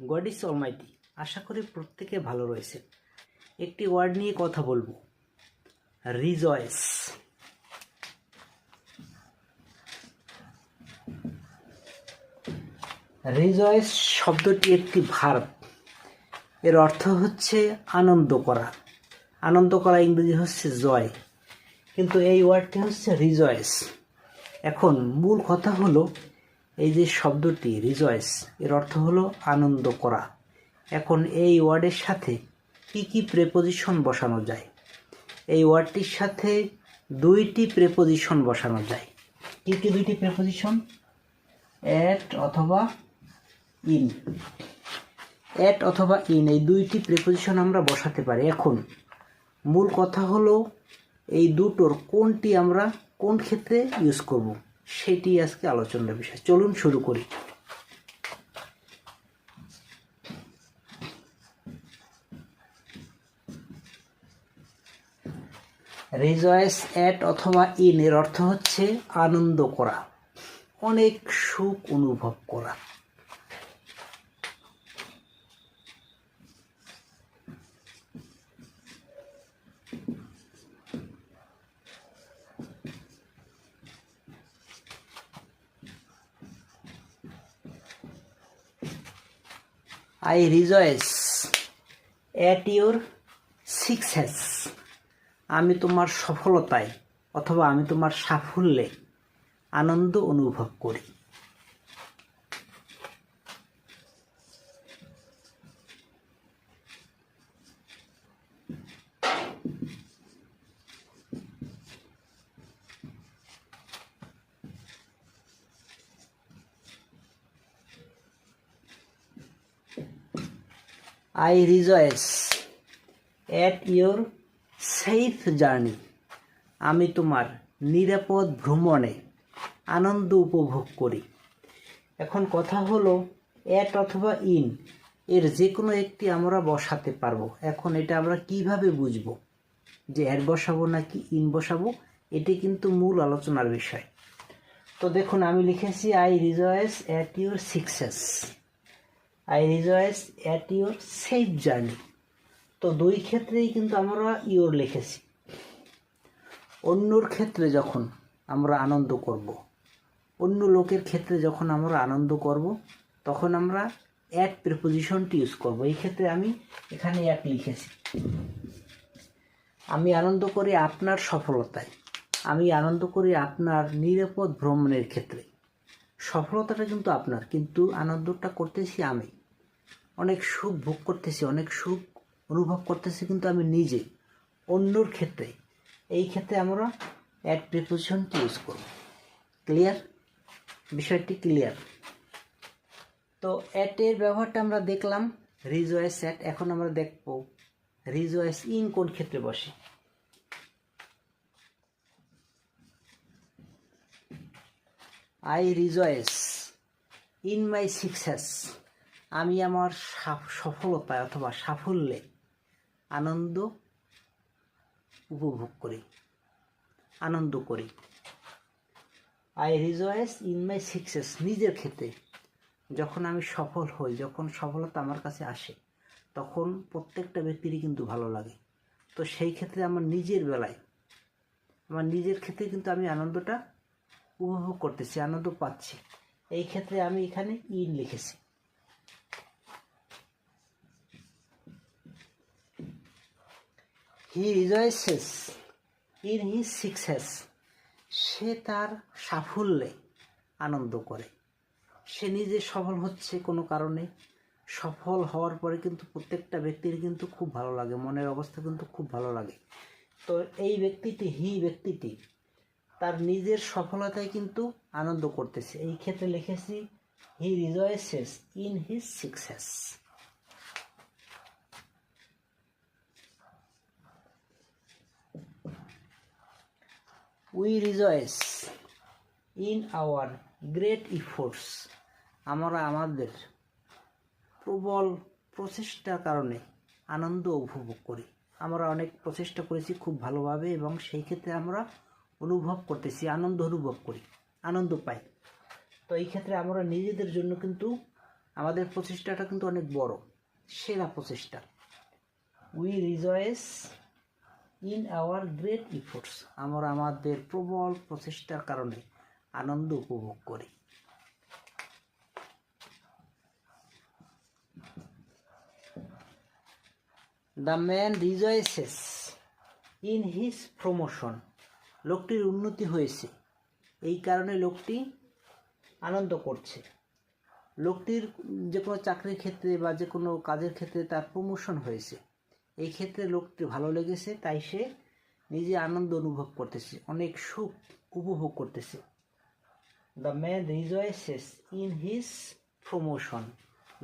God is Almighty. আশা করি প্রত্যেকে ভালো রয়েছে। একটি ওয়ার্ড নিয়ে কথা বলবো, রিজয়েস। রিজয়েস শব্দটি একটি ভার্ব। এর অর্থ হচ্ছে আনন্দ করা। আনন্দ করা ইংরেজি হচ্ছে জয়, কিন্তু এই ওয়ার্ডটি হচ্ছে রিজয়েস। এখন মূল কথা হলো, এই যে শব্দটি রিজয়েস, এর অর্থ হলো আনন্দ করা। এখন এই ওয়ার্ডের সাথে কি কি প্রেপোজিশন বসানো যায়? এই ওয়ার্ডটির সাথে দুইটি প্রেপোজিশন বসানো যায়। কি কি দুইটি প্রেপোজিশন? অ্যাট অথবা ইন। অ্যাট অথবা ইন, এই দুইটি প্রেপোজিশন আমরা বসাতে পারি। এখন মূল কথা হলো, এই দুটোর কোনটি আমরা কোন ক্ষেত্রে ইউজ করব, সেটি আজকে আলোচনার বিষয়। চলুন শুরু করি। রিজয়েস অ্যাট অথবা ইন এর অর্থ হচ্ছে আনন্দ করা, অনেক সুখ অনুভব করা। I rejoice at your success. আমি তোমার সফলতায় অথবা আমি তোমার সাফল্যে আনন্দ অনুভব করি। I rejoice at your safe journey. আমি তোমার নিরাপদ ভ্রমণে আনন্দ উপভোগ করি। এখন কথা হলো, অ্যাট অথবা ইন এর যে কোনো একটি আমরা বসাতে পারবো। এখন এটা আমরা কিভাবে বুঝবো যে অ্যাট বসাবো নাকি ইন বসাবো, এটি কিন্তু মূল আলোচনার বিষয়। তো দেখুন, আমি লিখেছি I rejoice at your success, I rejoice at your safe journey. তো দুই ক্ষেত্রেই কিন্তু আমরা ইউর লিখেছি। অন্যর ক্ষেত্রে যখন আমরা আনন্দ করব, অন্য লোকের ক্ষেত্রে যখন আমরা আনন্দ করব, তখন আমরা অ্যাট প্রিপোজিশনটি ইউজ করব। এই ক্ষেত্রে আমি এখানে অ্যাট লিখেছি। আমি আনন্দ করি আপনার সফলতায়, আমি আনন্দ করি আপনার নিরাপদ ভ্রমণের ক্ষেত্রে। সফলতাটা কিন্তু আপনার, কিন্তু আনন্দটা করতেছি আমি। অনেক সুখ ভোগ করতেছি, অনেক সুখ অনুভব করতেছি কিন্তু আমি নিজে। অন্যর ক্ষেত্রে, এই ক্ষেত্রে আমরা অ্যাট প্রিপোজিশনটি ইউজ করব। ক্লিয়ার? বিষয়টি ক্লিয়ার? তো অ্যাটের ব্যবহারটা আমরা দেখলাম, রিজয়েস অ্যাট। এখন আমরা দেখব রিজয়েস ইন কোন ক্ষেত্রে বসে। I rejoice in my success. আমি আমার সফলতায় অথবা সাফল্যে আনন্দ উপভোগ করি, আনন্দ করি। I rejoice in my success, নিজের ক্ষেত্রে যখন আমি সফল হই, যখন সফলতা আমার কাছে আসে, তখন প্রত্যেকটা ব্যক্তিরই কিন্তু ভালো লাগে। তো সেই ক্ষেত্রে আমার নিজের বেলায়, আমার নিজের ক্ষেত্রে কিন্তু আমি আনন্দটা উপভোগ করতেছি, আনন্দ পাচ্ছি। এই ক্ষেত্রে আমি এখানে ইন লিখেছি। He rejoices in his success. সে তার সাফল্যে আনন্দ করে। সে নিজে সফল হচ্ছে কোনো কারণে। সফল হওয়ার পরে কিন্তু প্রত্যেকটা ব্যক্তির কিন্তু খুব ভালো লাগে, মনের অবস্থা কিন্তু খুব ভালো লাগে। তো এই ব্যক্তিটি, হি ব্যক্তিটি তার নিজের সফলতায় কিন্তু আনন্দ করতেছে। এই ক্ষেত্রে লিখেছি he rejoices in his success. We rejoice in our great efforts. আমরা আমাদের প্রবল প্রচেষ্টার কারণে আনন্দ উপভোগ করি। আমরা অনেক প্রচেষ্টা করেছি খুব ভালোভাবে, এবং সেই ক্ষেত্রে আমরা অনুভব করতেছি, আনন্দ অনুভব করি, আনন্দ পাই। তো এই ক্ষেত্রে আমরা নিজেদের জন্য কিন্তু আমাদের প্রচেষ্টাটা কিন্তু অনেক বড়, সেরা প্রচেষ্টা। We rejoice in our great efforts, আমরা আমাদের প্রবল প্রচেষ্টার কারণে আনন্দ উপভোগ করি। The man rejoices in his promotion, লোকটির উন্নতি হয়েছে, এই কারণে লোকটি আনন্দ করছে। লোকটির যে কোনো চাকরির ক্ষেত্রে বা যে কোনো কাজের ক্ষেত্রে তার প্রমোশন হয়েছে, এই ক্ষেত্রে লোকটি ভালো লেগেছে, তাই সে নিজে আনন্দ অনুভব করতেছে, অনেক সুখ উপভোগ করতেছে। The man rejoices in his promotion,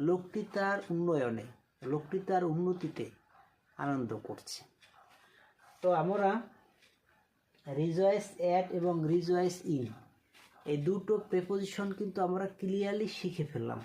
লোকটি তার উন্নয়নে, লোকটি তার উন্নতিতে আনন্দ করছে। তো আমরা রিজয়েস অ্যাট এবং রিজয়েস ইন এই দুটো প্রেপোজিশন কিন্তু আমরা ক্লিয়ারলি শিখে ফেললাম।